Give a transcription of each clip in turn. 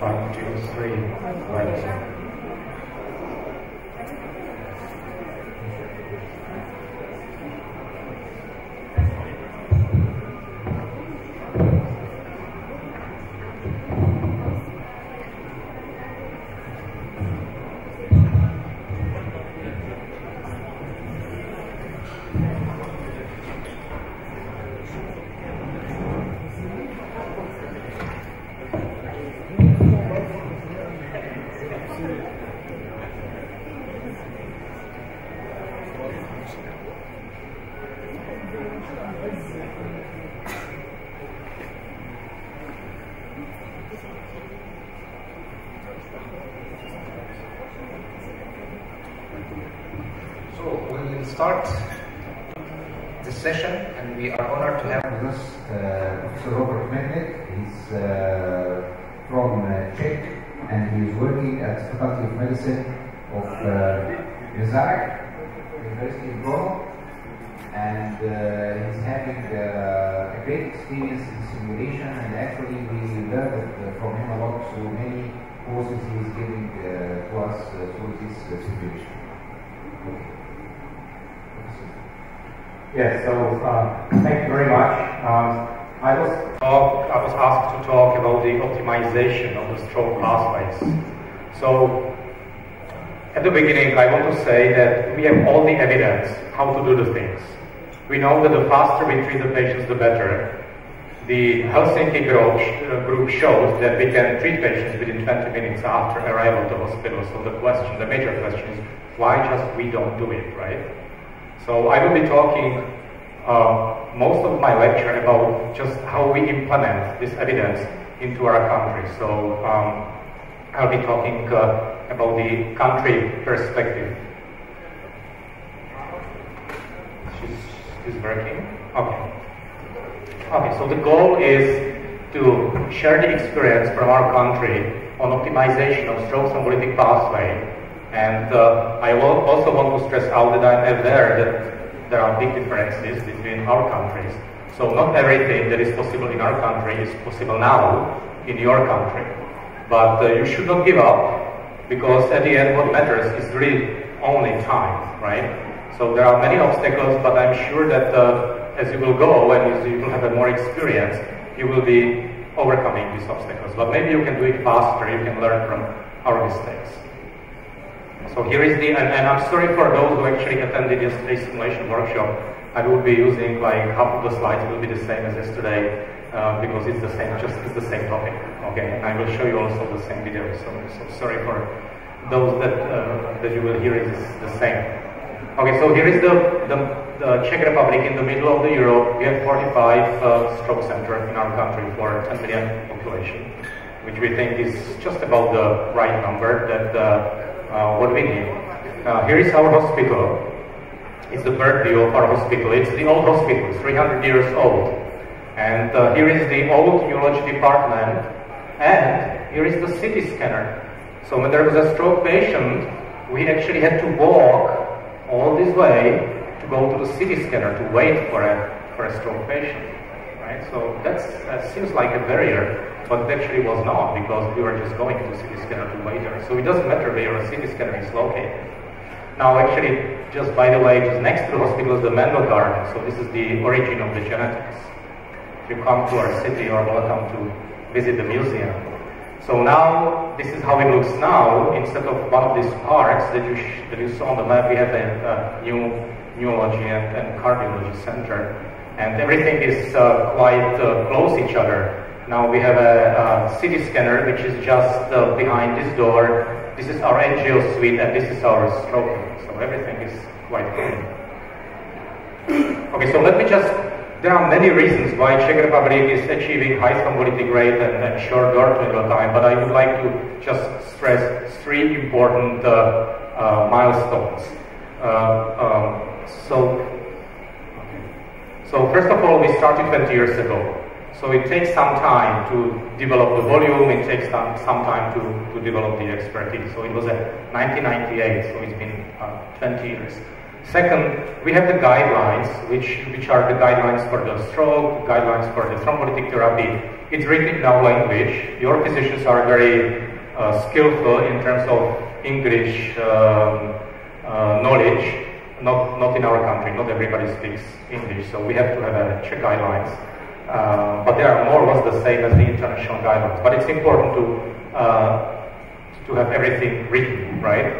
1, 2, 3, right. Start the session, and we are honored to have with us Professor Robert Mednik. He's from Czech, and he's working at the Faculty of Medicine of Ryazan University in Brno, and he's having a great experience in simulation, and actually we learned from him a lot, so many courses he is giving to us through this simulation. Okay. Yes, so thank you very much. I was asked to talk about the optimization of the stroke pathways. So at the beginning, I want to say that we have all the evidence how to do the things. We know that the faster we treat the patients, the better. The Helsinki group shows that we can treat patients within 20 minutes after arrival to the hospital. So the major question is, why just we don't do it, right? So I will be talking most of my lecture about just how we implement this evidence into our country. So I'll be talking about the country perspective. She's working? Okay. Okay, so the goal is to share the experience from our country on optimization of stroke thrombolytic pathway. And I also want to stress out that I'm aware that there are big differences between our countries. So not everything that is possible in our country is possible now in your country. But you should not give up, because at the end what matters is really only time, right? So there are many obstacles, but I'm sure that as you will go and as you will have a more experience, you will be overcoming these obstacles. But maybe you can do it faster, you can learn from our mistakes. So here is the, and I'm sorry for those who actually attended yesterday's simulation workshop. I will be using like half of the slides will be the same as yesterday because it's the same, it's the same topic. Okay, and I will show you also the same video. So sorry for those that you will hear is the same. Okay, so here is the Czech Republic in the middle of the Europe. We have 45 stroke centers in our country for 10 million population, which we think is just about the right number that what we need. Here is our hospital. It's the bird view of our hospital. It's the old hospital, 300 years old. And here is the old neurology department. And here is the CT scanner. So when there was a stroke patient, we actually had to walk all this way to go to the CT scanner to wait for a stroke patient. Right? So that seems like a barrier, but it actually was not, because we were just going to the CT scanner to wait there. So it doesn't matter where a CT scanner is located. Now actually, just by the way, just next to the hospital is the Mendel Garden. So this is the origin of the genetics. If you come to our city, you are welcome to visit the museum. So now, this is how it looks now. Instead of one of these parks that you saw on the map, we have a new neurology and cardiology center. And everything is quite close to each other. Now we have a CT scanner, which is just behind this door. This is our angio suite, and this is our stroke room. So everything is quite clean. Okay, so let me just, there are many reasons why Czech Republic is achieving high thrombolytic rate and short door clinical time, but I would like to just stress three important milestones. So first of all, we started 20 years ago. So it takes some time to develop the volume, it takes some time to develop the expertise. So it was at 1998, so it's been 20 years. Second, we have the guidelines, which are the guidelines for the stroke, guidelines for the thrombolytic therapy, It's written in our language. Your physicians are very skillful in terms of English knowledge. Not in our country. Not everybody speaks English, so we have to have a Czech guidelines. But they are more or less the same as the international guidelines. But it's important to have everything written, right?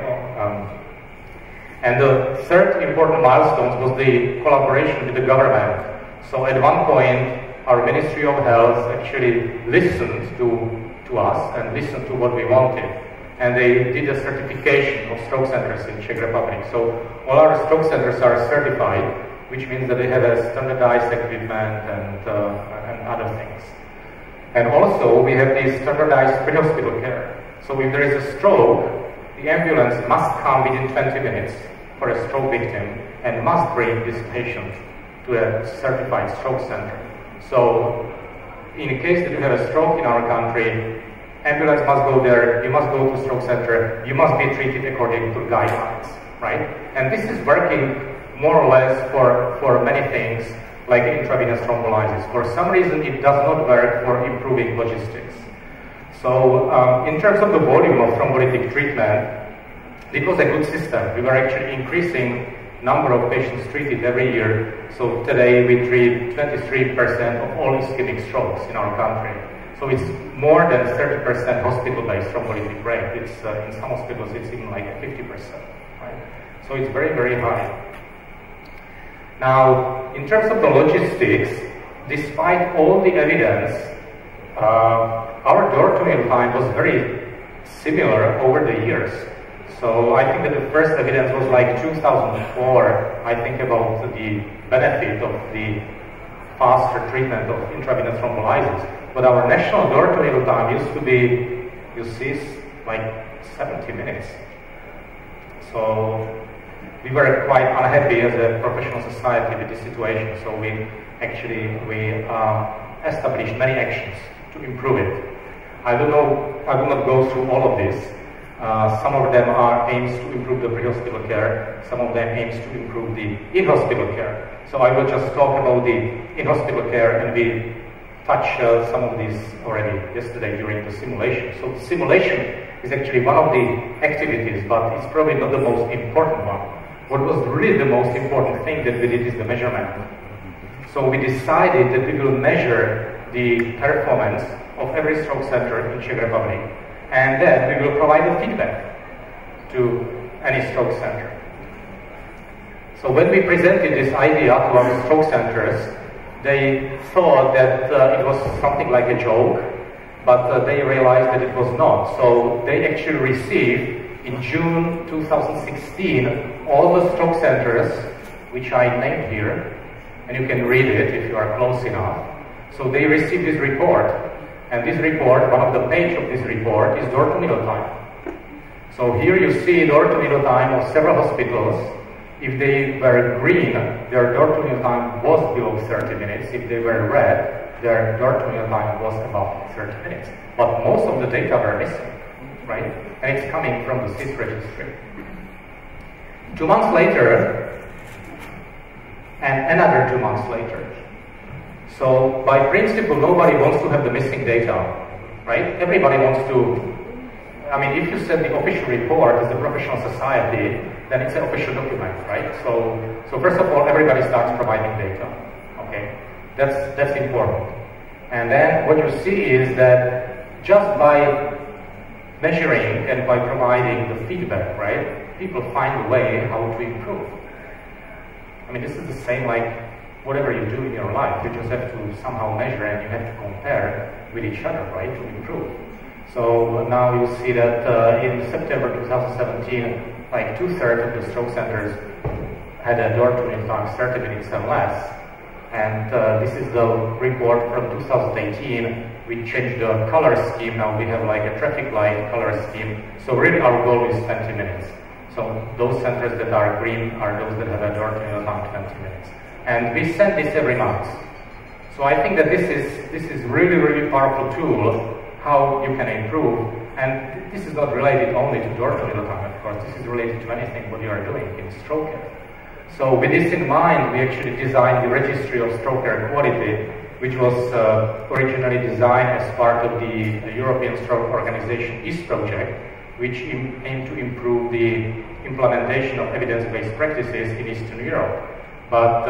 And the third important milestone was the collaboration with the government. So at one point, our Ministry of Health actually listened to us and listened to what we wanted. And they did a certification of stroke centers in Czech Republic. So all our stroke centers are certified, which means that they have a standardized equipment and other things. And also we have the standardized pre-hospital care. So if there is a stroke, the ambulance must come within 20 minutes for a stroke victim and must bring this patient to a certified stroke center. So in case that you have a stroke in our country, ambulance must go there, you must go to stroke center, you must be treated according to guidelines, right? And this is working more or less for many things, like intravenous thrombolysis. For some reason, it does not work for improving logistics. So in terms of the volume of thrombolytic treatment, it was a good system. We were actually increasing number of patients treated every year. So today we treat 23% of all ischemic strokes in our country. So it's more than 30% hospital-based thrombolytic rate. It's in some hospitals it's even like 50%, right? So it's very, very high. Now, in terms of the logistics, despite all the evidence, our door-to-meal time was very similar over the years. So I think that the first evidence was like 2004. I think about the benefit of the faster treatment of intravenous thrombolysis. But our national door-to-meal time used to be, you see, like 70 minutes. So we were quite unhappy as a professional society with this situation. So we established many actions to improve it. I will not go through all of this. Some of them are aims to improve the pre-hospital care. Some of them aims to improve the in-hospital care. So I will just talk about the in-hospital care, and we touched some of these already yesterday during the simulation. So the simulation is actually one of the activities, but it's probably not the most important one. What was really the most important thing that we did is the measurement. So we decided that we will measure the performance of every stroke center in Czech Republic, and then we will provide a feedback to any stroke center. So when we presented this idea to our stroke centers, they thought that it was something like a joke, but they realized that it was not. So they actually received in June 2016 all the stroke centers, which I named here, and you can read it if you are close enough. So they received this report, and this report, one of the pages of this report is door-to-meal time. So here you see door-to-meal time of several hospitals. If they were green, their door-to-meal time was below 30 minutes. If they were red, their door-to-meal time was about 30 minutes. But most of the data were missing, right? And it's coming from the CIS registry. 2 months later, and another 2 months later. So by principle, nobody wants to have the missing data, right? Everybody wants to, I mean, if you send the official report as a professional society, then it's an official document, right? So first of all, everybody starts providing data, okay? That's important. And then what you see is that just by measuring and by providing the feedback, right, people find a way how to improve. I mean, this is the same like whatever you do in your life. You just have to somehow measure and you have to compare with each other, right, to improve. So now you see that in September 2017, like 2/3 of the stroke centers had a door-to-meal time 30 minutes and less. And this is the report from 2018. We changed the color scheme. Now we have like a traffic light color scheme. So really our goal is 20 minutes. So those centers that are green are those that have a door-to-meal time 20 minutes. And we send this every month. So I think that this is really, really powerful tool how you can improve. And this is not related only to door-to-meal time, of course. This is related to anything what you are doing in stroke care. So with this in mind, we actually designed the registry of stroke care quality, which was originally designed as part of the European Stroke Organization EAST project, which aimed to improve the implementation of evidence-based practices in Eastern Europe. But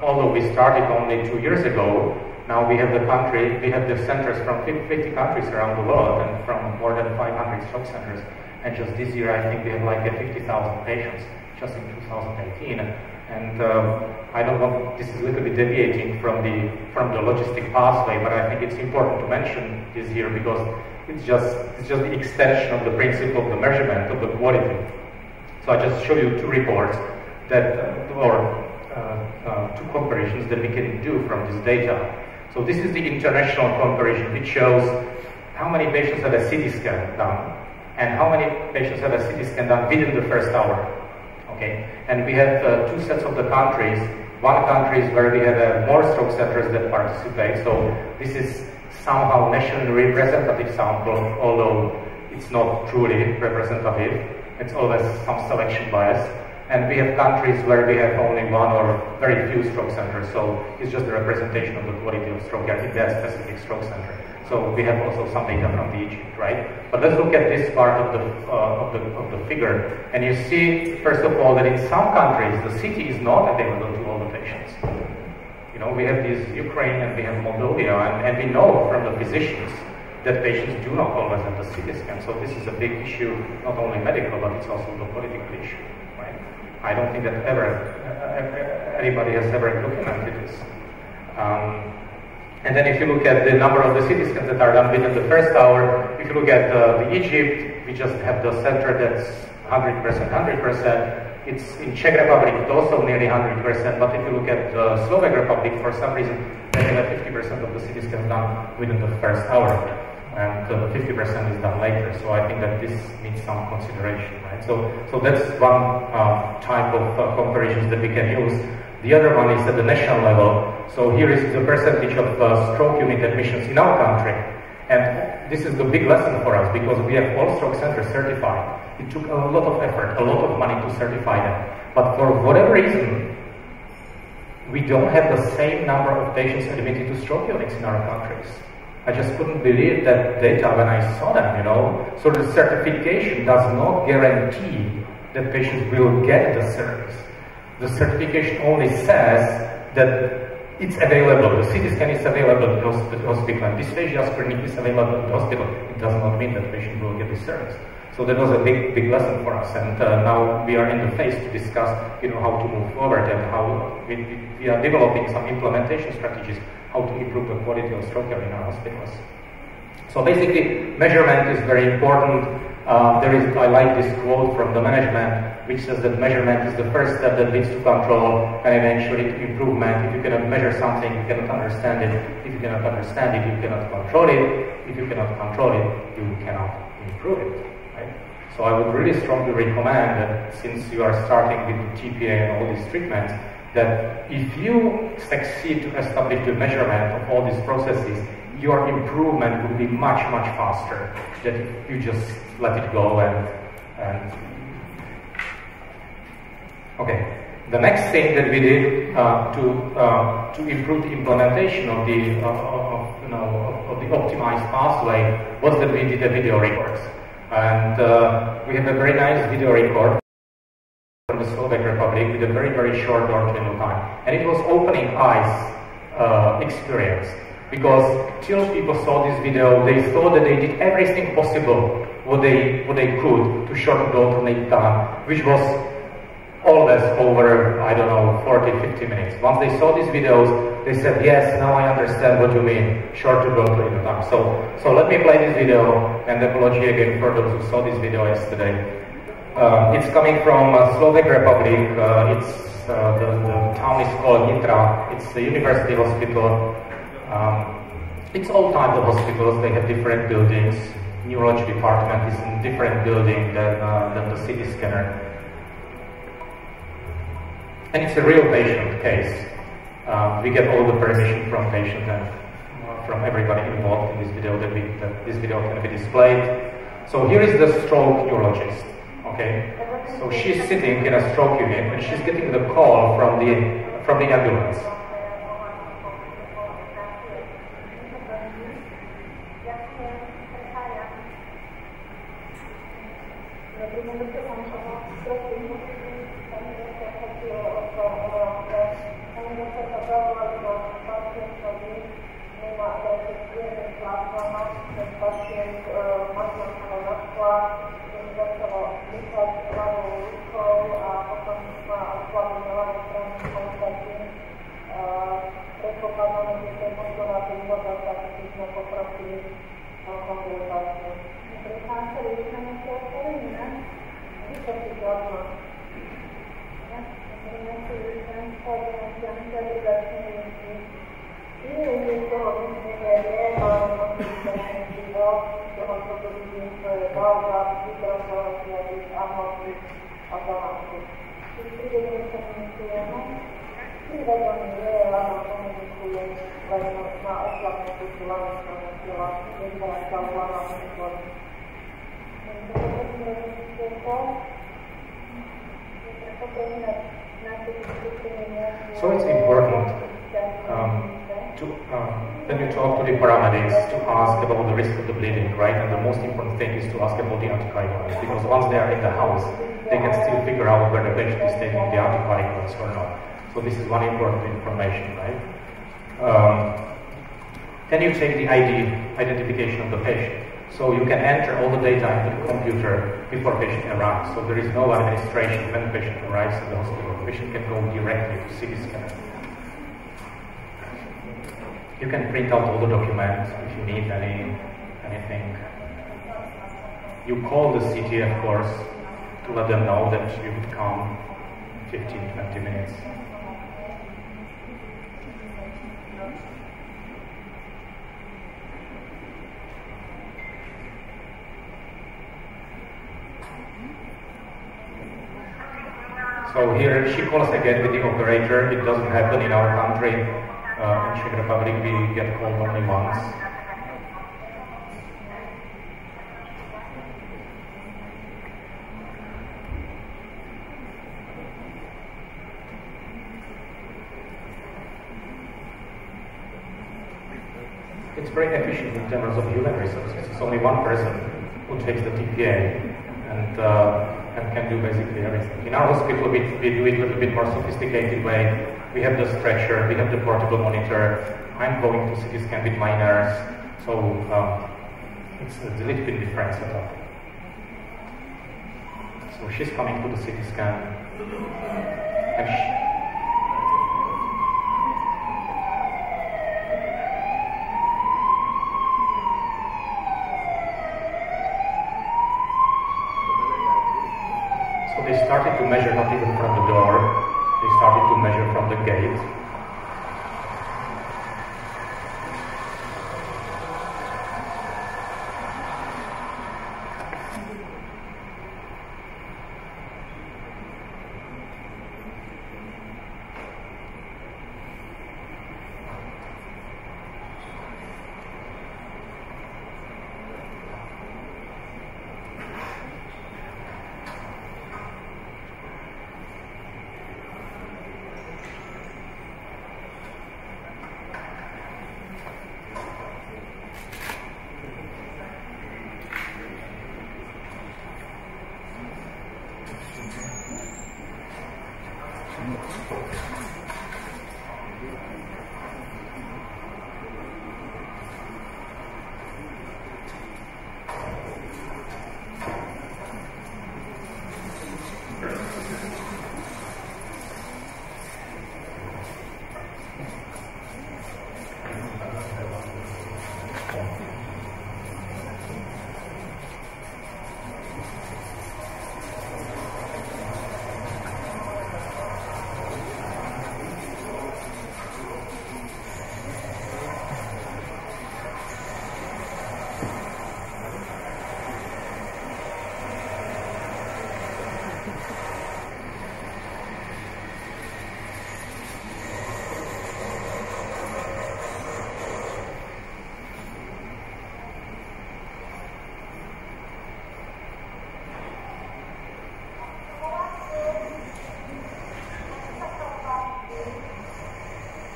although we started only 2 years ago, now we have the centers from 50 countries around the world and from more than 500 stroke centers. And just this year, I think we have like 50,000 patients just in 2018. And I don't want, this is a little bit deviating from the logistic pathway, but I think it's important to mention this here because it's just the extension of the principle of the measurement of the quality. So I just show you 2 reports that, two comparisons that we can do from this data. So this is the international comparison, which shows how many patients have a CT scan done and how many patients have a CT scan done within the first hour. Okay, and we have 2 sets of the countries. One country is where we have more stroke centers that participate. So this is somehow nationally representative sample, although it's not truly representative. It's always some selection bias. And we have countries where we have only 1 or very few stroke centers. So it's just a representation of the quality of stroke care in that specific stroke center. So we have also some data from Egypt, right? But let's look at this part of the figure, and you see first of all that in some countries the CT is not available to all the patients. You know, we have this Ukraine and we have Moldova, and we know from the physicians that patients do not always have the CT scan. So this is a big issue, not only medical, but it's also the political issue, right? I don't think that anybody has ever documented this. And then if you look at the number of the CT scans that are done within the first hour, if you look at the Egypt, we just have the center that's 100%. It's in Czech Republic, it's also nearly 100%, but if you look at the Slovak Republic, for some reason, they have 50% of the CT scans done within the first hour, and 50% is done later. So I think that this needs some consideration, right? So that's one type of comparisons that we can use. The other one is at the national level. So here is the percentage of stroke unit admissions in our country. And this is the big lesson for us because we have all stroke centers certified. It took a lot of effort, a lot of money to certify them. But for whatever reason, we don't have the same number of patients admitted to stroke units in our countries. I just couldn't believe that data when I saw them, you know. So the certification does not guarantee that patients will get the service. The certification only says that it's available. The CT scan is available at the hospital, and dysphagia screening is available at the hospital. It does not mean that the patient will get the service. So that was a big lesson for us, and now we are in the phase to discuss, you know, how to move forward and how we are developing some implementation strategies, how to improve the quality of stroke care in our hospitals. So basically, measurement is very important. I like this quote from the management, which says that measurement is the first step that leads to control and eventually to improvement. If you cannot measure something, you cannot understand it. If you cannot understand it, you cannot control it. If you cannot control it, you cannot improve it. Right? So I would really strongly recommend that since you are starting with the TPA and all these treatments, that if you succeed to establish the measurement of all these processes, your improvement will be much faster than if you just let it go and okay. The next thing that we did to improve the implementation of the optimized pathway was that we did a video record, and we have a very nice video record from the Slovak Republic with a very short door-to-window time, and it was opening eyes experience. Because till people saw this video, they thought that they did everything possible what they could to shorten the alternate time, which was always over, I don't know, 40-50 minutes. Once they saw these videos, they said, yes, now I understand what you mean, shorter the alternate time. So let me play this video, and apology again for those who saw this video yesterday. It's coming from Slovak Republic. The town is called Nitra. It's the university hospital. It's all types of hospitals. They have different buildings. Neurology department is in different building than the CT scanner. And it's a real patient case. We get all the permission from patient and from everybody involved in this video that this video can be displayed. So here is the stroke neurologist. Okay, so she's sitting in a stroke unit and she's getting the call from the ambulance. So it's important when you talk to the paramedics to ask about the risk of the bleeding, right? And the most important thing is to ask about the anticoagulants, because once they are in the house, they can still figure out whether the patient is taking the anticoagulants or not. So this is one important information, right? Then you take the identification of the patient. So you can enter all the data into the computer before patient arrives. So there is no administration when the patient arrives at the hospital. The patient can go directly to CT scan. You can print out all the documents if you need anything. You call the CT, of course, to let them know that you would come 15-20 minutes. So here she calls again with the operator. It doesn't happen in our country. In Czech Republic we get called only once. It's very efficient in terms of human resources. It's only one person who takes the TPA and can do basically everything. In our hospital, we do it a little bit more sophisticated way. We have the stretcher, we have the portable monitor. I'm going to CT scan with my nurse, so it's a little bit different setup. So she's coming to the CT scan, and they started to measure not even from the door, they started to measure from the gate.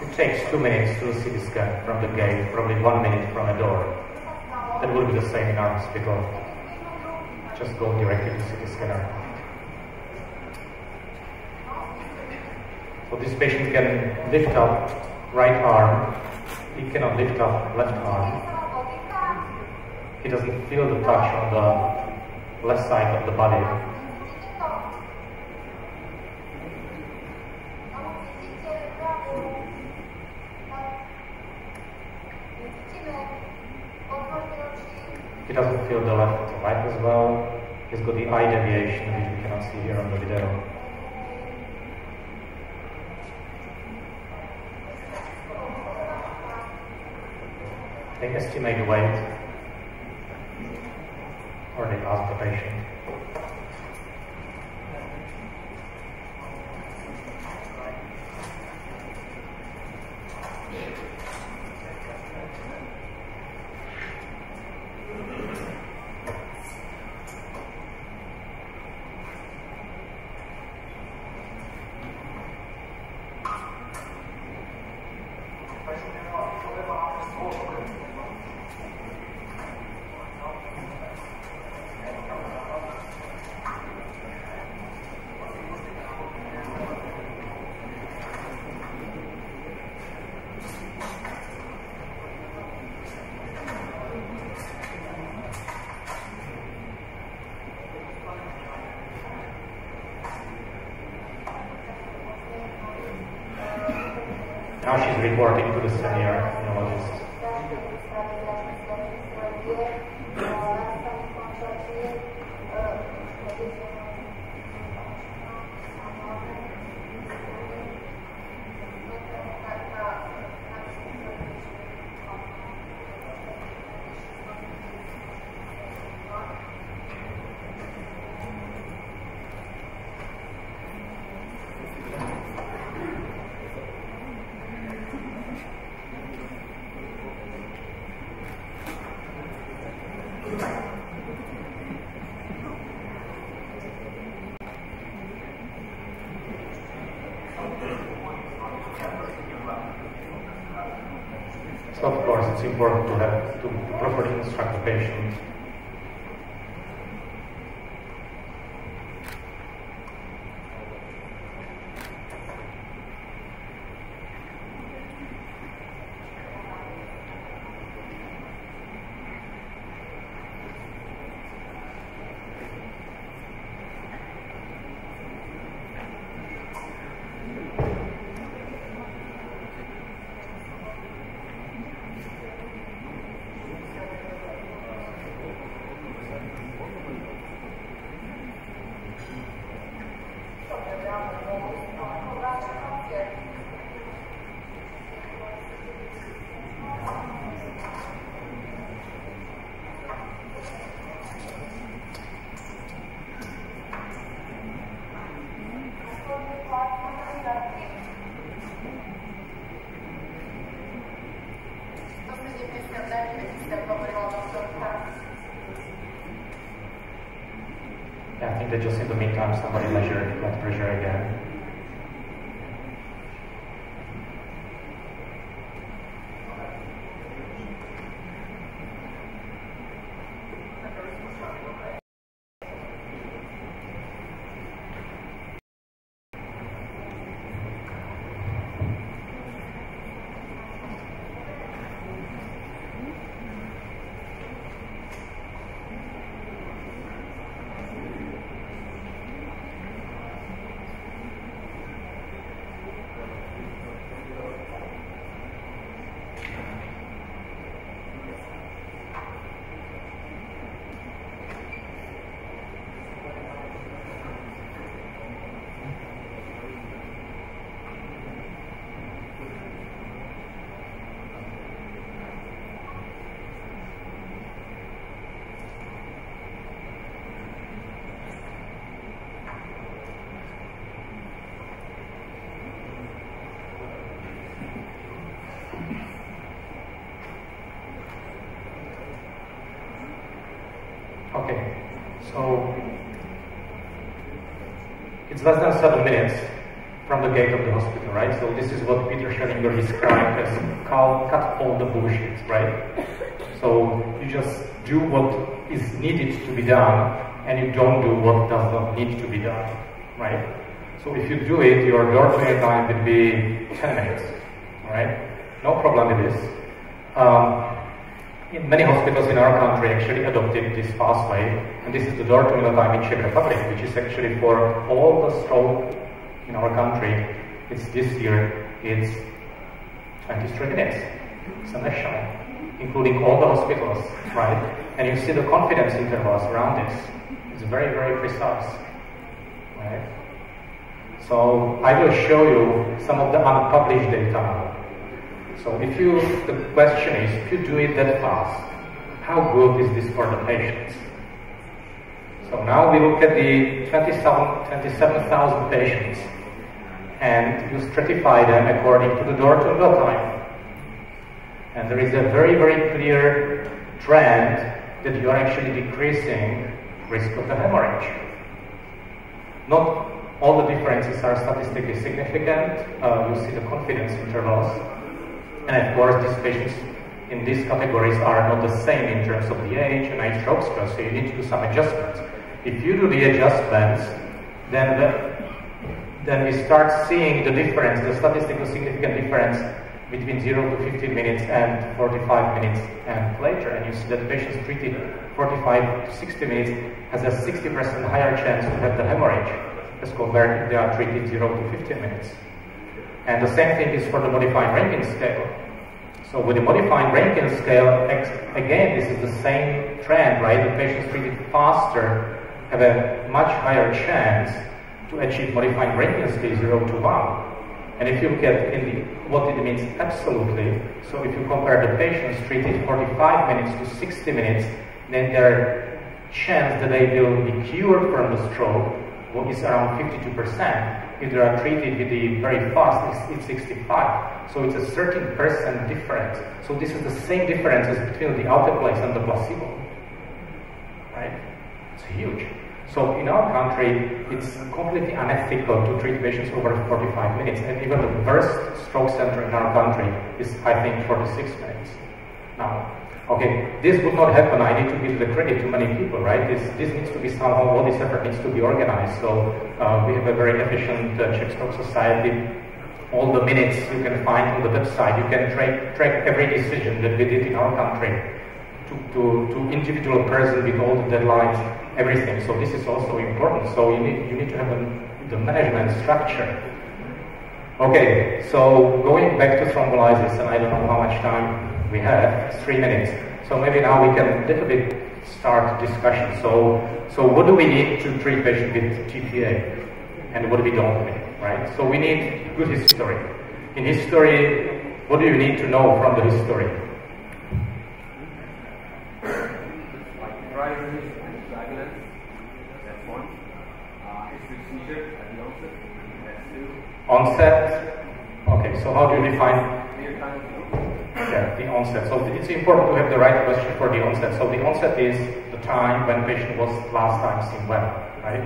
It takes 2 minutes to CT scan from the gate, probably 1 minute from a door. That will be the same in our hospital. just go directly to CT scanner. So this patient can lift up right arm, he cannot lift up left arm. He doesn't feel the touch on the left side of the body. He doesn't feel the left or right as well. He's got the eye deviation, which we cannot see here on the video. They estimate the weight, or they ask the patient. Now she's reporting to the senior neurologist. So of course it's important to have to properly instruct the patient. Yeah, I think that just in the meantime somebody measured blood pressure again. Okay, so it's less than 7 minutes from the gate of the hospital, right? So this is what Peter Schellinger described as cut all the bullshit, right? So you just do what is needed to be done and you don't do what does not need to be done, right? So if you do it, your door-to-air time would be 10 minutes, all right? No problem with this. In many hospitals in our country actually adopted this pathway, and this is the door-to-meal time in Czech Republic, which is actually for all the stroke in our country. It's this year, it's 23 minutes. It's a national, including all the hospitals, right? And you see the confidence intervals around this. It's very, very precise, right? So I will show you some of the unpublished data. So the question is, if you do it that fast, how good is this for the patients? So now we look at the 27,000 patients, and you stratify them according to the door-to-meal time. And there is a very, very clear trend that you are actually decreasing risk of the hemorrhage. Not all the differences are statistically significant. You see the confidence intervals. And of course, these patients in these categories are not the same in terms of the age and age stroke scale, so you need to do some adjustments. If you do the adjustments, then we start seeing the difference, the statistically significant difference between 0 to 15 minutes and 45 minutes and later. And you see that patients treated 45 to 60 minutes has a 60% higher chance to have the hemorrhage as compared if they are treated 0 to 15 minutes. And the same thing is for the modified Rankin scale. So with the modified Rankin scale, again, this is the same trend, right? The patients treated faster have a much higher chance to achieve modified Rankin scale 0 to 1. And if you look at what it means absolutely, so if you compare the patients treated 45 minutes to 60 minutes, then their chance that they will be cured from the stroke is around 52%. If they are treated with the very fast, it's 65. So it's a 13% difference. So this is the same difference as between the alteplase and the placebo, right? It's huge. So in our country, it's completely unethical to treat patients over 45 minutes. And even the worst stroke center in our country is, I think, 46 minutes. Now, okay, this would not happen. I need to give the credit to many people, right? This needs to be somehow, all this effort needs to be organized. So we have a very efficient Czech Stroke Society. All the minutes you can find on the website. You can track every decision that we did in our country to individual person with all the deadlines, everything. So this is also important. So you need to have the management structure. Okay, so going back to thrombolysis, and I don't know how much time we have, 3 minutes. So maybe now we can a little bit start discussion. So what do we need to treat patients with TPA? And what do we don't need, right? So we need good history. In history, what do you need to know from the history? Like rises and diagonals, that's one. Is seizure at the onset, that's two. Onset? Okay, so how do you define? Yeah, the onset. So it's important to have the right question for the onset. So the onset is the time when patient was last time seen well, right?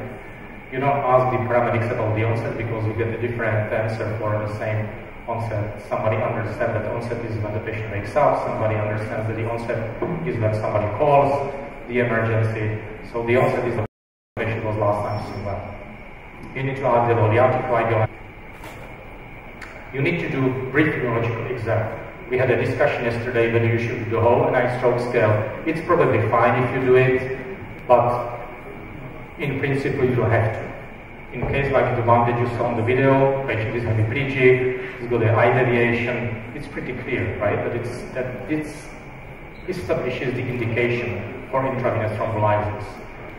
You don't ask the paramedics about the onset because you get a different answer for the same onset. Somebody understands that onset is when the patient wakes up. Somebody understands that the onset is when somebody calls the emergency. So the onset is the patient was last time seen well. You need to ask the anticoagulant. You need to do brief neurological exam. We had a discussion yesterday whether you should do the whole NIH stroke scale. It's probably fine if you do it, but in principle you don't have to. In a case like the one that you saw on the video, patient is hemiplegic, he's got an eye deviation, it's pretty clear, right? That it establishes the indication for intravenous thrombolysis.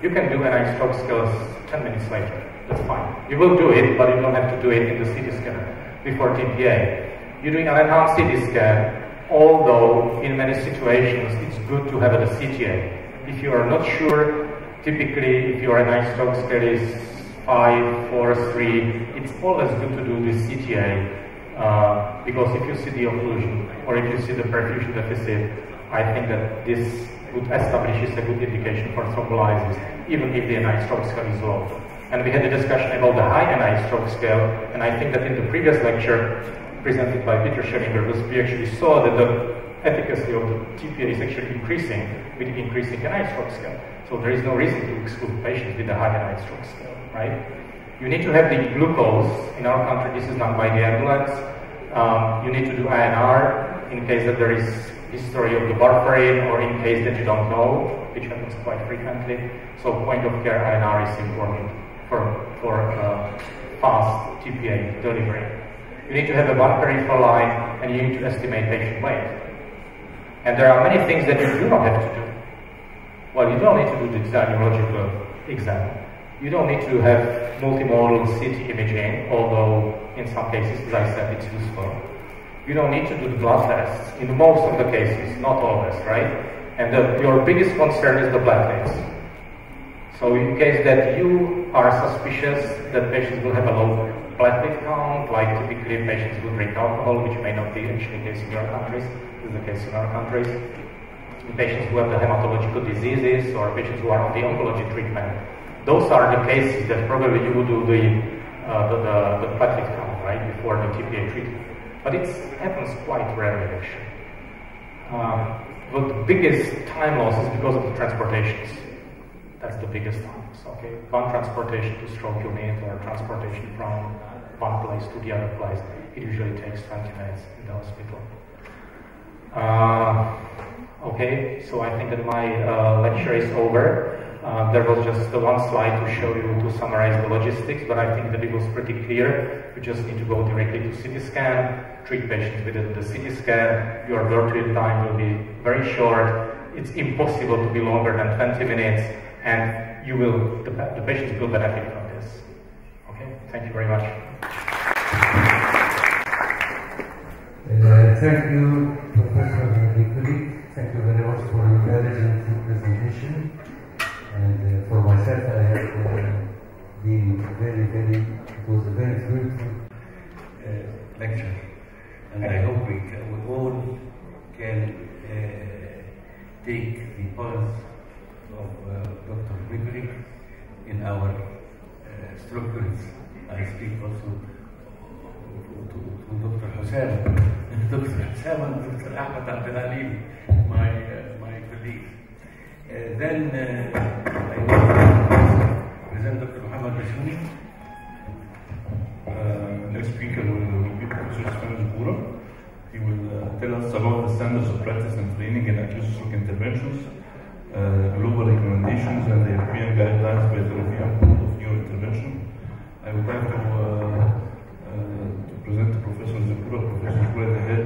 You can do NIH stroke scales 10 minutes later, that's fine. You will do it, but you don't have to do it in the CT scanner before TPA. You're doing an enhanced CT scan, although in many situations it's good to have a CTA. If you are not sure, typically if your NIH stroke scale is 5, 4, 3, it's always good to do this CTA because if you see the occlusion or if you see the perfusion deficit, I think that this establishes a good indication for thrombolysis, even if the NIH stroke scale is low. And we had a discussion about the high NIH stroke scale, and I think that in the previous lecture, presented by Peter Schellinger, we actually saw that the efficacy of the TPA is actually increasing with increasing NIH stroke scale. So there is no reason to exclude patients with a high NIH stroke scale, right? You need to have the glucose. In our country, this is done by the ambulance. You need to do INR in case that there is history of the warfarin, or in case that you don't know, which happens quite frequently. So point of care INR is important for fast TPA delivery. You need to have a one peripheral line, and you need to estimate patient weight. And there are many things that you do not have to do. Well, you don't need to do the neurological exam. You don't need to have multimodal CT imaging, although in some cases, as I said, it's useful. You don't need to do the blood tests in most of the cases, not always, right? And your biggest concern is the platelets. So in case that you are suspicious that patients will have a low platelet count, like typically patients will drink alcohol, which may not be actually the case in your countries, this is the case in our countries. Patients who have the hematological diseases, or patients who are on the oncology treatment, those are the cases that probably you would do the platelet count, right, before the TPA treatment. But it happens quite rarely, actually. But the biggest time loss is because of the transportations. That's the biggest time. So, okay, one transportation to stroke unit, or transportation from one place to the other place, it usually takes 20 minutes in the hospital. Okay, so I think that my lecture is over. There was just one slide to show you, to summarize the logistics, but I think that it was pretty clear. You just need to go directly to CT scan, treat patients with the CT scan. Your door-to-door time will be very short. It's impossible to be longer than 20 minutes, and the patients will benefit from this. Okay, thank you very much. Thank you, Professor Nikoli. Thank you very much for your intelligent presentation. And for myself, I have been it was a very fruitful lecture. And I hope we all can take the pulse of Dr. Nikoli in our struggles. I speak also to Dr. Hussam, Dr. Hussam and Dr. Ahmed Abdelalim, my colleagues. Then I will present Dr. Muhammad Bashouni. Next speaker will be Professor Sven Zbura. He will tell us about the standards of practice and training in acute stroke interventions, global recommendations, and the European guidelines by the European Board of Neurointervention. I would like to present to Professor Zbura. Professor Zbura is the head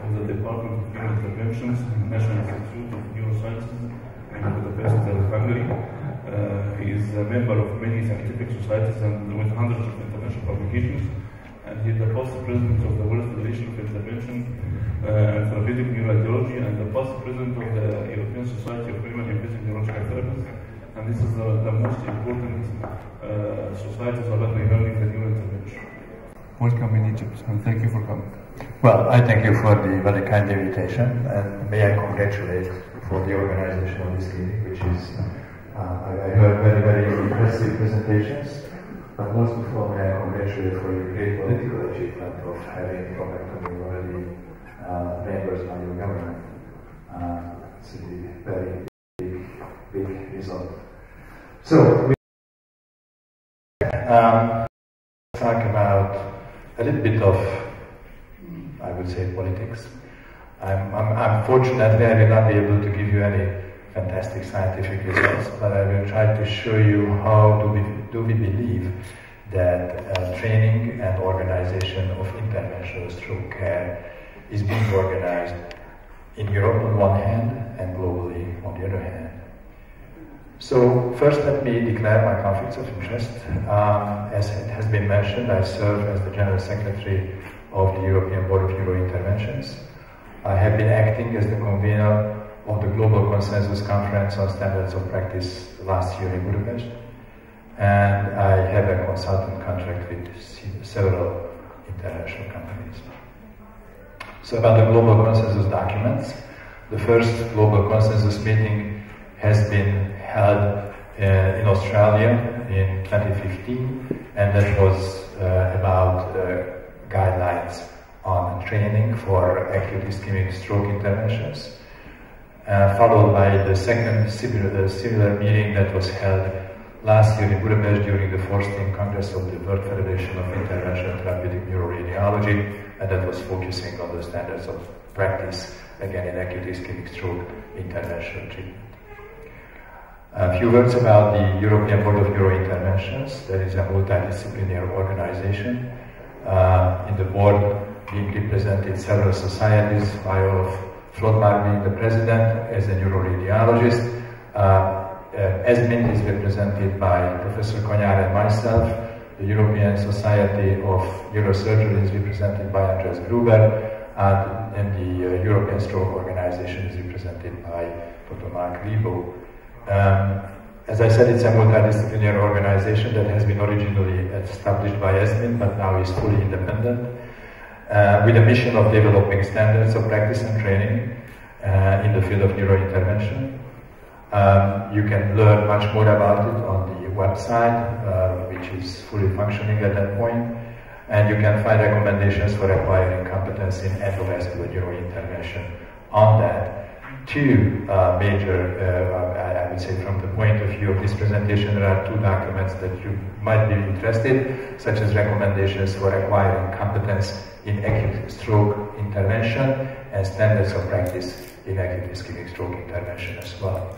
of the Department of Neurointerventions in the National Institute of Neurosciences in Budapest, Hungary. He is a member of many scientific societies and with hundreds of international publications. And he is the past president of the World Federation of Intervention and Therapeutic Neuroradiology, and the past president of the European Society of Women Invasive Neurological Therapists. And this is the most important societies about learning the neurointervention. Welcome in Egypt, and thank you for coming. Well, I thank you for the very kind invitation, and may I congratulate for the organization of this clinic, which is, I heard very impressive presentations, but most of all, may I congratulate for your great political achievement of having thrombectomy already reimbursed by your government. It's a very big result. So, we talk about a little bit of, I would say, politics. I'm fortunately I will not be able to give you any fantastic scientific results, but I will try to show you how do we believe that training and organization of interventional stroke care is being organized in Europe on one hand and globally on the other hand. So first let me declare my conflicts of interest. As it has been mentioned, I serve as the General Secretary of the European Board of Neurointerventions. I have been acting as the convener of the Global Consensus Conference on Standards of Practice last year in Budapest, and I have a consultant contract with several international companies. So about the Global Consensus documents, the first Global Consensus meeting has been held in Australia in 2015, and that was about guidelines on training for acute ischemic stroke interventions, followed by the second similar meeting that was held last year in Budapest during the 14th Congress of the World Federation of Interventional Therapeutic Neuroradiology, and that was focusing on the standards of practice, again in acute ischemic stroke interventional treatment. A few words about the European Board of Neurointerventions. There is a multidisciplinary organization. In the board being represented several societies, by Olof Flodmark being the president as a neuroradiologist. ESMIN is represented by Professor Konyár and myself. The European Society of Neurosurgery is represented by Andreas Gruber, and the European Stroke Organization is represented by Dr. Mark Liebo. As I said, it's a multidisciplinary organization that has been originally established by ESMIN, but now is fully independent, with a mission of developing standards of practice and training in the field of neurointervention. You can learn much more about it on the website, which is fully functioning at that point, and you can find recommendations for acquiring competence in endovascular neurointervention on that. Two major, I would say from the point of view of this presentation, there are two documents that you might be interested, such as recommendations for acquiring competence in acute stroke intervention and standards of practice in acute ischemic stroke intervention as well.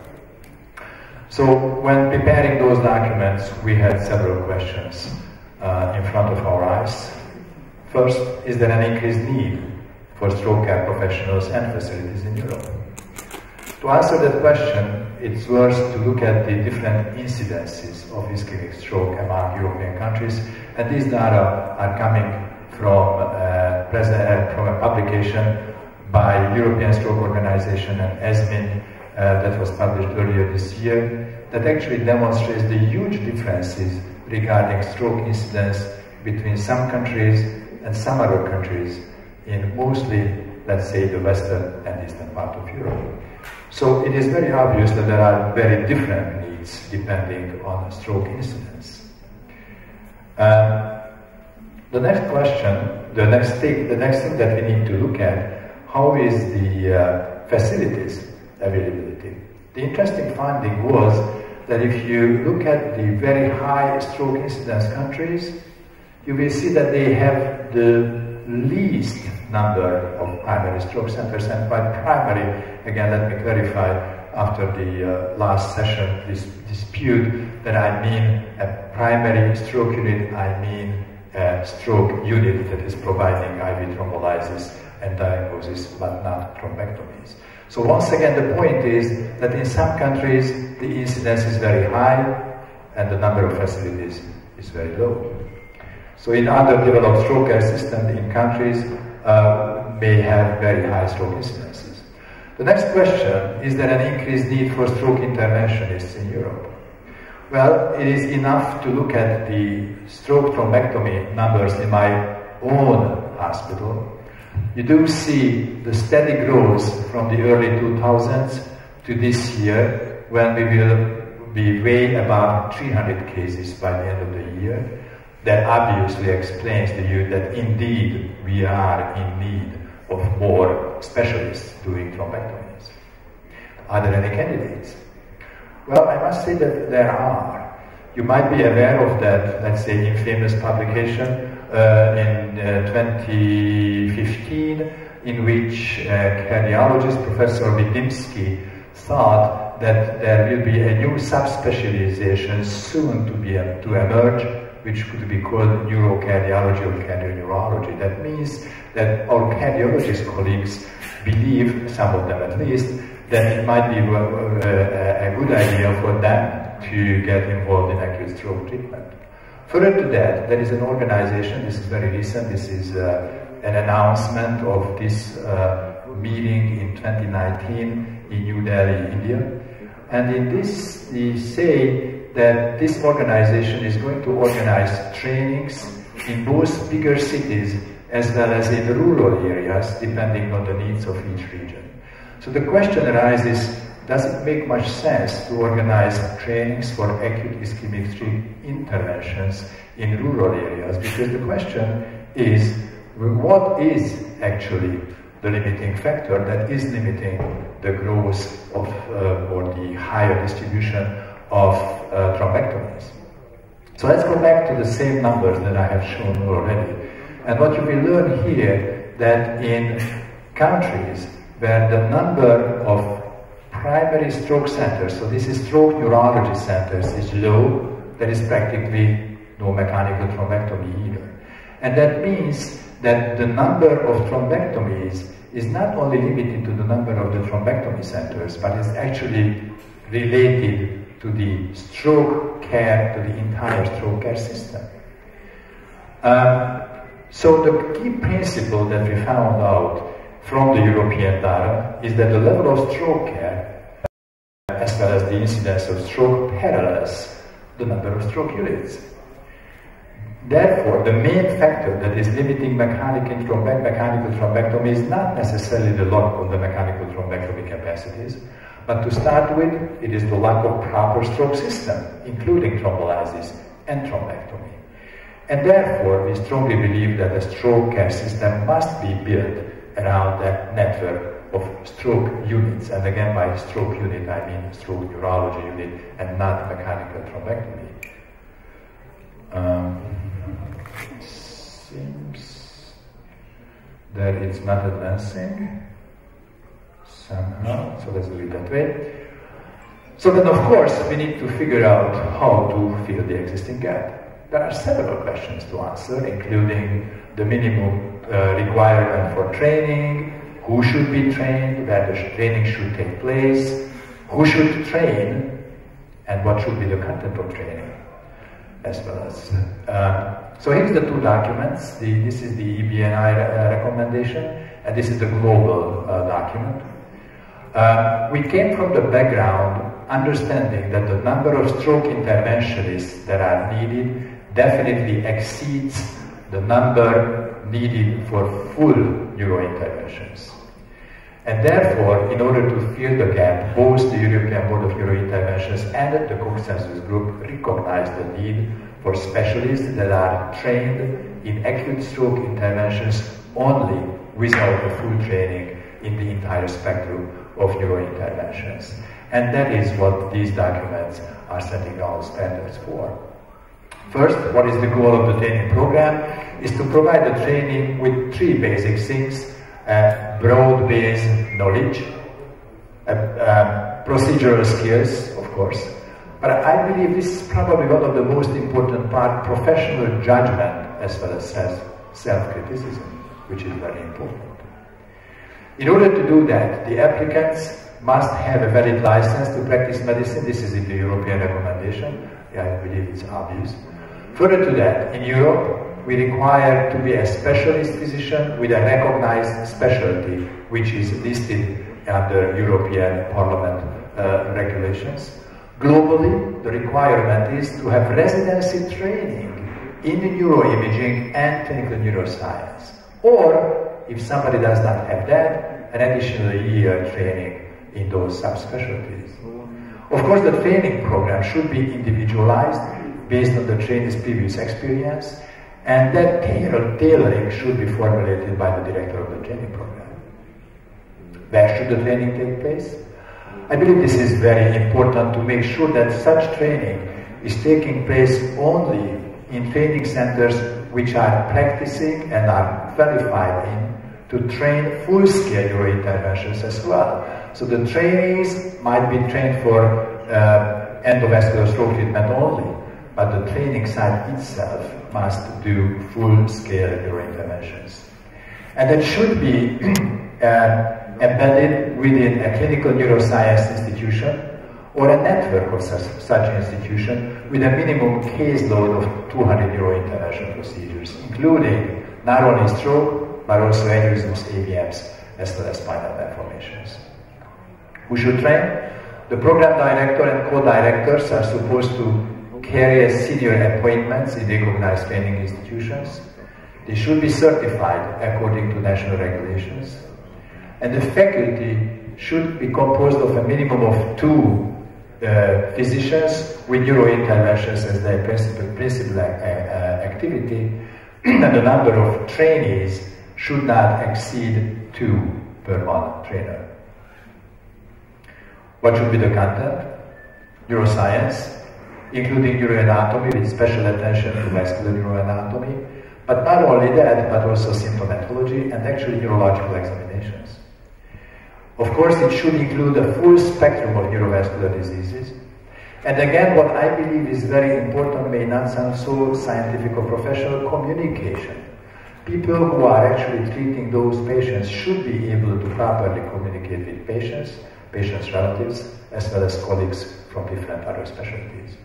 So when preparing those documents, we had several questions in front of our eyes. First, is there an increased need for stroke care professionals and facilities in Europe? To answer that question, it's worth to look at the different incidences of ischemic stroke among European countries, and these data are coming from a publication by European Stroke Organization and ESMIN that was published earlier this year, that actually demonstrates the huge differences regarding stroke incidence between some countries and some other countries in mostly, let's say, the western and eastern part of Europe. So it is very obvious that there are very different needs depending on stroke incidence. The next question, the next thing that we need to look at, how is the facilities availability? The interesting finding was that if you look at the very high stroke incidence countries, you will see that they have the least number of primary stroke centers, and by primary, again, let me clarify, after the last session, this dispute, that I mean a primary stroke unit, I mean a stroke unit that is providing IV thrombolysis and diagnosis, but not thrombectomies. So once again, the point is that in some countries, the incidence is very high, and the number of facilities is very low. So in underdeveloped stroke care systems in countries may have very high stroke incidences. The next question, is there an increased need for stroke interventionists in Europe? Well, it is enough to look at the stroke thrombectomy numbers in my own hospital. You do see the steady growth from the early 2000s to this year, when we will be way above 300 cases by the end of the year. That obviously explains to you that indeed we are in need of more specialists doing thrombectomies. Are there any candidates? Well, I must say that there are. You might be aware of that, let's say, infamous publication in 2015, in which cardiologist Professor Widimski thought that there will be a new subspecialization soon to emerge, which could be called neurocardiology or cardioneurology. That means that our cardiologist colleagues believe, some of them at least, that it might be a good idea for them to get involved in acute stroke treatment. Further to that, there is an organization, this is very recent, this is an announcement of this meeting in 2019 in New Delhi, India. And in this, they say that this organization is going to organize trainings in both bigger cities as well as in rural areas, depending on the needs of each region. So the question arises, does it make much sense to organize trainings for acute ischemic stroke interventions in rural areas? Because the question is, what is actually the limiting factor that is limiting the growth of or the higher distribution of thrombectomies. So let's go back to the same numbers that I have shown already. And what you will learn here, that in countries where the number of primary stroke centers, so this is stroke neurology centers, is low, there is practically no mechanical thrombectomy either. And that means that the number of thrombectomies is not only limited to the number of the thrombectomy centers, but is actually related to the stroke care, to the entire stroke care system. So the key principle that we found out from the European data is that the level of stroke care, as well as the incidence of stroke, parallels the number of stroke units. Therefore, the main factor that is limiting mechanical thrombectomy is not necessarily the lack of the mechanical thrombectomy capacities, but to start with, it is the lack of proper stroke system, including thrombolysis and thrombectomy. And therefore, we strongly believe that the stroke care system must be built around that network of stroke units. And again, by stroke unit, I mean stroke neurology unit and not mechanical thrombectomy. Seems that it's not advancing somehow, so let's do it that way. So then, of course, we need to figure out how to fill the existing gap. There are several questions to answer, including the minimum requirement for training, who should be trained, where the training should take place, who should train, and what should be the content of training, as well as. So here's the two documents. This is the EBNI recommendation, and this is the global document. We came from the background understanding that the number of stroke interventionists that are needed definitely exceeds the number needed for full neurointerventions. And therefore, in order to fill the gap, both the European Board of Neurointerventions and the consensus group recognize the need for specialists that are trained in acute stroke interventions only without the full training in the entire spectrum of neurointerventions. And that is what these documents are setting down standards for. First, what is the goal of the training program? Is to provide the training with three basic things: broad-based knowledge, procedural skills, of course, but I believe this is probably one of the most important part, professional judgment as well as self-criticism, which is very important. In order to do that, the applicants must have a valid license to practice medicine. This is in the European recommendation. I believe it's obvious. Further to that, in Europe, we require to be a specialist physician with a recognized specialty, which is listed under European Parliament regulations. Globally, the requirement is to have residency training in neuroimaging and clinical neuroscience. Or, if somebody does not have that, an additional year training in those subspecialties. Of course, the training program should be individualized based on the trainee's previous experience, and that tailoring should be formulated by the director of the training program. Where should the training take place? I believe this is very important to make sure that such training is taking place only in training centers which are practicing and are qualified in to train full-scale neurointerventions as well. So the trainees might be trained for endovascular stroke treatment only, but the training site itself must do full-scale neurointerventions. And that should be embedded within a clinical neuroscience institution or a network of such institution with a minimum caseload of 200 neurointervention procedures, including not only stroke, but also aneurysms, AVMs, as well as spinal deformations. Who should train? The program director and co-directors are supposed to carry senior appointments in recognized training institutions. They should be certified according to national regulations. And the faculty should be composed of a minimum of 2 physicians with neurointerventions as their principal activity, and the number of trainees should not exceed 2 per one trainer. What should be the content? Neuroscience, including neuroanatomy with special attention to vascular neuroanatomy, but not only that, but also symptomatology and actually neurological examinations. Of course, it should include a full spectrum of neurovascular diseases. And again, what I believe is very important, may not sound so scientific or professional, communication. People who are actually treating those patients should be able to properly communicate with patients, patients' relatives, as well as colleagues from different other specialties.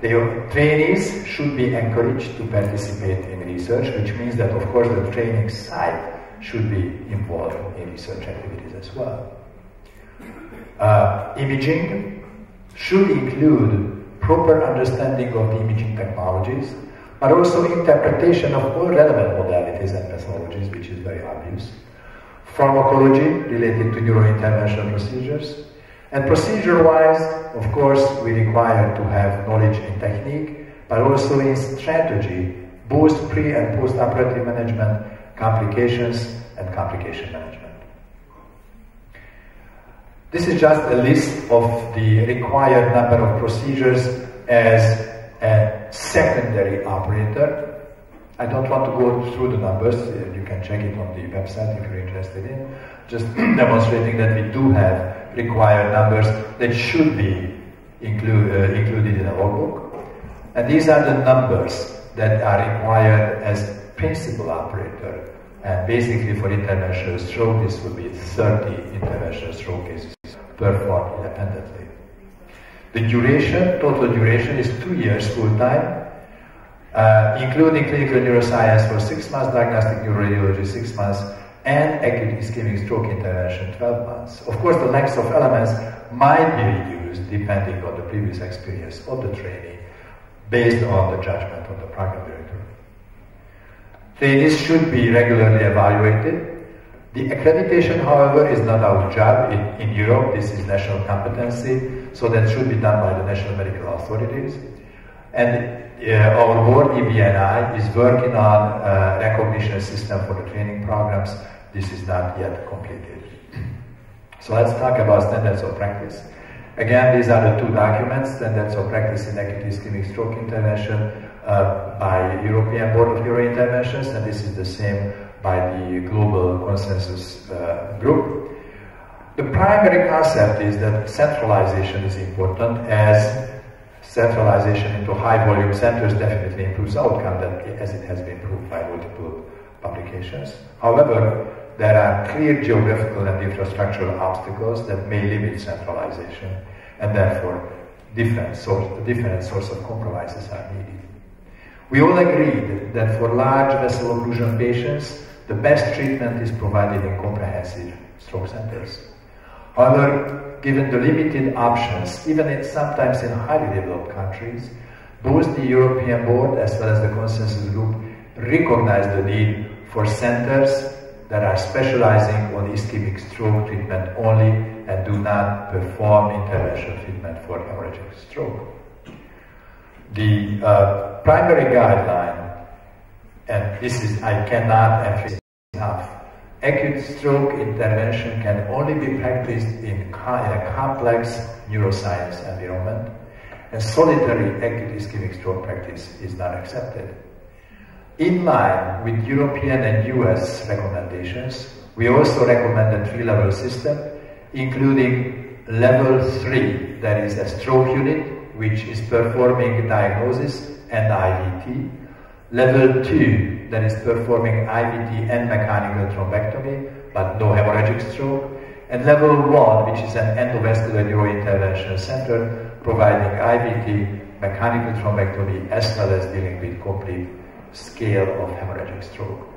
The trainees should be encouraged to participate in research, which means that, of course, the training site should be involved in research activities as well. Imaging should include proper understanding of the imaging technologies, but also interpretation of all relevant modalities and pathologies, which is very obvious. Pharmacology related to neurointervention procedures. And procedure-wise, of course, we require to have knowledge in technique, but also in strategy, both pre- and post-operative management, complications, and complication management. This is just a list of the required number of procedures as a secondary operator. I don't want to go through the numbers, you can check it on the website if you're interested in. Just demonstrating that we do have required numbers that should be included in a logbook. And these are the numbers that are required as principal operator. And basically for interventional stroke, this would be 30 interventional stroke cases performed independently. The duration, total duration is 2 years full-time, including clinical neuroscience for 6 months, diagnostic neuroradiology 6 months, and acute ischemic stroke intervention 12 months. Of course, the length of elements might be reduced depending on the previous experience of the trainee, based on the judgment of the program director. Trainees should be regularly evaluated. The accreditation, however, is not our job. In Europe, this is national competency, so that should be done by the national medical authorities. And our board, EBNI, is working on a recognition system for the training programs. This is not yet completed. So let's talk about standards of practice. Again, these are the 2 documents, standards of practice in acute ischemic stroke intervention by European Board of Neurointerventions, and this is the same by the Global Consensus Group. The primary concept is that centralization is important, as centralization into high-volume centers definitely improves outcome, as it has been proved by multiple publications. However, there are clear geographical and infrastructural obstacles that may limit centralization, and therefore different source of compromises are needed. We all agreed that for large vessel occlusion patients, the best treatment is provided in comprehensive stroke centers. However, given the limited options, even sometimes in highly developed countries, both the European Board as well as the Consensus Group recognize the need for centers that are specializing on ischemic stroke treatment only and do not perform interventional treatment for hemorrhagic stroke. The primary guideline, and this is, I cannot emphasize enough, acute stroke intervention can only be practiced in a complex neuroscience environment, and solitary acute ischemic stroke practice is not accepted. In line with European and US recommendations, we also recommend a 3-level system, including level 3, that is a stroke unit, which is performing diagnosis and IVT, level 2, that is performing IVT and mechanical thrombectomy, but no hemorrhagic stroke, and level 1, which is an endovascular neurointervention center, providing IVT, mechanical thrombectomy, as well as dealing with complete scale of hemorrhagic stroke.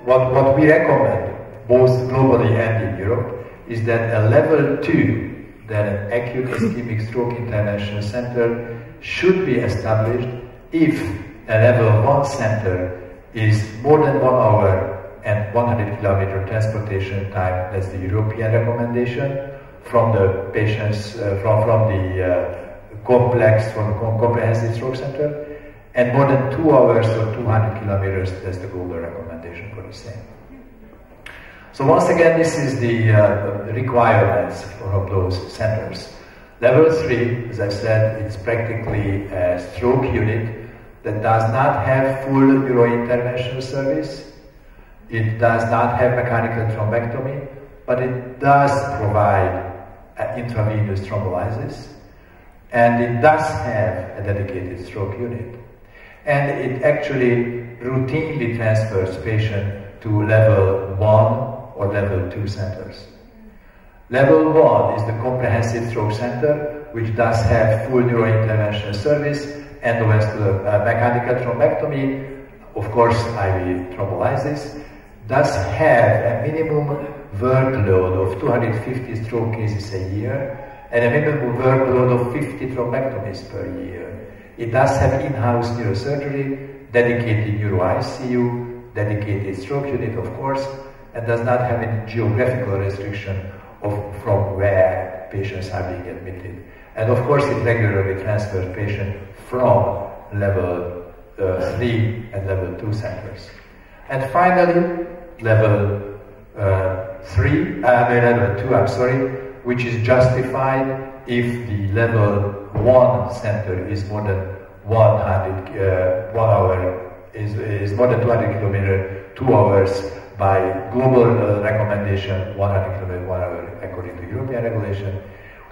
What we recommend, both globally and in Europe, is that a level 2, that an acute ischemic stroke intervention center should be established if a level 1 center is more than 1 hour and 100 kilometer transportation time. That's the European recommendation from the patients, from the complex from a comprehensive stroke center, and more than 2 hours or 200 kilometers, that's the global recommendation for the same. So once again, this is the requirements for those centers. Level 3, as I said, it's practically a stroke unit that does not have full neurointerventional service. It does not have mechanical thrombectomy, but it does provide intravenous thrombolysis, and it does have a dedicated stroke unit. And it actually routinely transfers patients to level 1 or level 2 centers. Level 1 is the comprehensive stroke center, which does have full neurointerventional service, endovascular mechanical thrombectomy, of course IV thrombolysis, does have a minimum workload of 250 stroke cases a year and a minimum workload of 50 thrombectomies per year. It does have in-house neurosurgery, dedicated neuro ICU, dedicated stroke unit, of course, and does not have any geographical restriction from where patients are being admitted. And of course, it regularly transfers patients from level 3 and level 2 centers. And finally, level 2, which is justified if the level 1 center is more than 200 kilometers, 2 hours by global recommendation, 100 kilometers, 1 hour according to European regulation,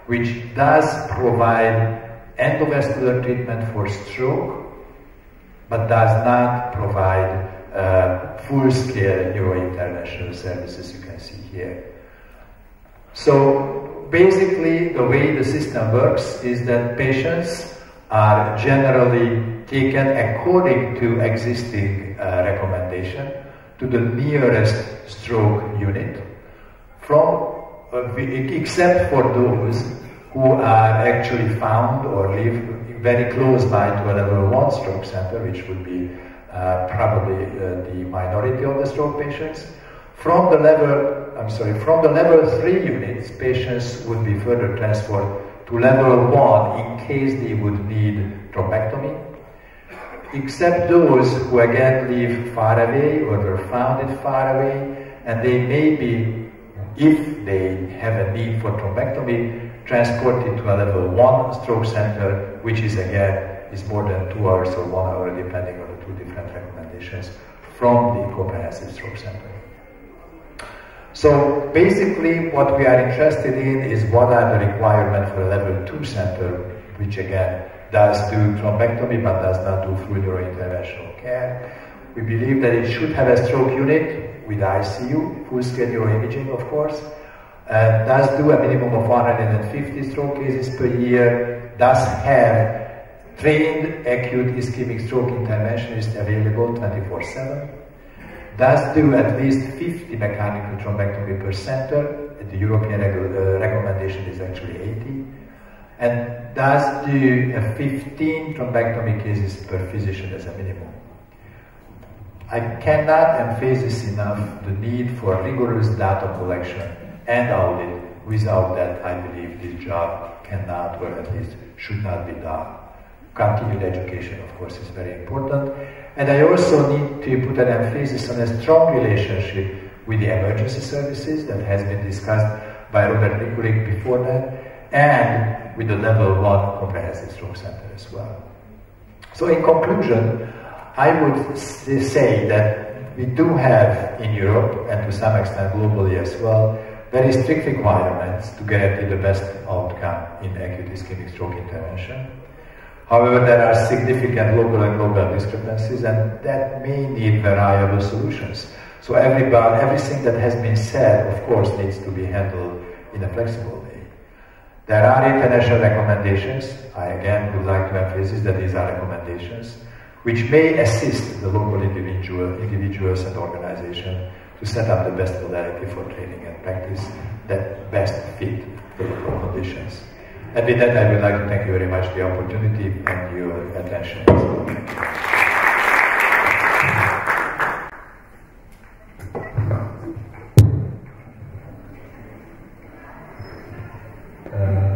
which does provide endovascular treatment for stroke, but does not provide full-scale neurointerventional services, you can see here. So basically, the way the system works is that patients are generally taken according to existing recommendation to the nearest stroke unit, except for those who are actually found or live very close by to a level 1 stroke center, which would be probably the minority of the stroke patients. From the level 3 units, patients would be further transferred to level 1 in case they would need thrombectomy, except those who again live far away or were founded far away, and they may be, if they have a need for thrombectomy, transported to a level 1 stroke center, which is again more than 2 hours or 1 hour, depending on the 2 different recommendations from the comprehensive stroke center. So basically what we are interested in is what are the requirements for a level 2 center, which again does do thrombectomy but does not do full neurointerventional care. We believe that it should have a stroke unit with ICU, full-scale neuroimaging of course, does do a minimum of 150 stroke cases per year, does have trained acute ischemic stroke interventionists available 24/7, does do at least 50 mechanical thrombectomy per center, the European recommendation is actually 80, and does do 15 thrombectomy cases per physician as a minimum. I cannot emphasize enough the need for rigorous data collection and audit. Without that, I believe this job cannot, or at least should not be done. Continued education, of course, is very important. And I also need to put an emphasis on a strong relationship with the emergency services that has been discussed by Robert Mikulik before that, and with the level 1 comprehensive stroke center as well. So in conclusion, I would say that we do have in Europe, and to some extent globally as well, very strict requirements to guarantee the best outcome in acute ischemic stroke intervention. However, there are significant local and global discrepancies, and that may need variable solutions. So everything that has been said, of course, needs to be handled in a flexible way. There are international recommendations. I again would like to emphasize that these are recommendations which may assist the local individuals and organizations to set up the best modality for training and practice that best fit the local conditions. And with that, I would like to thank you very much for the opportunity and your attention.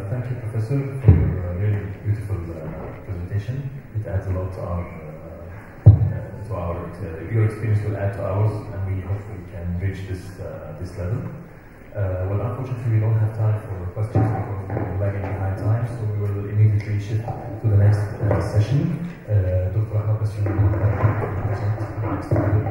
Thank you, Professor, for really beautiful presentation. It adds a lot to your experience will add to ours, and we hope we can reach this level. Well, unfortunately, we don't have time for questions because we're lagging behind time, so we will immediately shift to the next session. Dr. Ahmad Basri will present next.